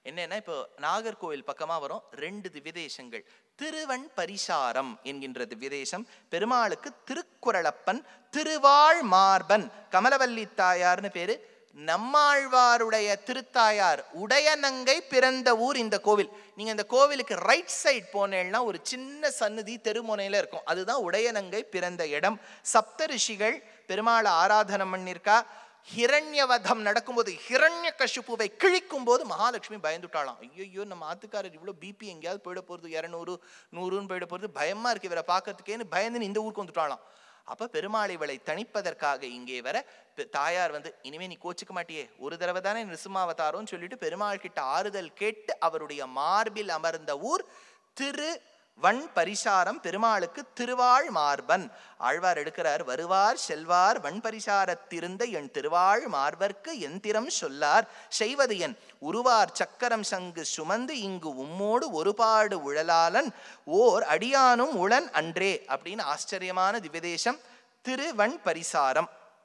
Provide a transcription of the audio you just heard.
என்னன்னா, இப்போ நாகர்கோவில் பக்கமா வரும் 2 திவ்யதேசங்கள். திருவண் பரிசாரம் என்கின்ற திவ்யதேசம் பெருமாளுக்கு திருக்குறளப்பன், திருவாழ் மார்பன், கமலவல்லி தாயார்னு பேரு. நம்மாழ்வாருடைய திருத்தாயார் உடையநங்கை பிறந்த ஊர் இந்த கோவில். நீங்க இந்த கோவிலுக்கு ரைட் சைட் போனேன்னா ஒரு சின்ன சன்னதி தெருமுனையில இருக்கும். அதுதான் உடையநங்கை பிறந்த இடம். சப்த ரிஷிகள் பெருமாளை ஆராதனம் பண்ணிருக்கா. ஹிரண்யவதம் நடக்கும்போது ஹிரண்ய கஷிப்புவை கிழிக்கும் போது மகாலட்சுமி பயந்துட்டாளாம். ஐயோ, நம்ம ஆத்துக்காரர் இவ்வளோ பிபி எங்கேயாவது போயிட போறது, 200 100ன்னு போயிட போறது, பயமா இருக்கு இவரை பார்க்கறதுக்கேன்னு பயந்துன்னு இந்த ஊருக்கு வந்துட்டாளாம். அப்ப பெருமாள் இவளை தணிப்பதற்காக இங்கே வர தாயார் இனிமே நீ கோச்சுக்க மாட்டியே, ஒரு தடவை தானே நிருசிம்மாவதாரம்னு சொல்லிட்டு பெருமாள் கிட்ட ஆறுதல் கேட்டு அவருடைய மார்பில் அமர்ந்த ஊர் திருவண் பரிசாரம். பெருமாளுக்கு திருவாழ் மார்பன். ஆழ்வார் எடுக்கிறார், வருவார் செல்வார் வண்பரிசாரத்திருந்த என் திருவாழ் மார்பர்க்கு எந்திரம் சொல்லார் செய்வது என் உருவார் சக்கரம் சங்கு சுமந்து இங்கு உம்மோடு ஒருபாடு உழலாளன் ஓர் அடியானும் உளன் அன்றே அப்படின்னு ஆச்சரியமான திவ்யதேசம் திருவண் பரிசாரம்.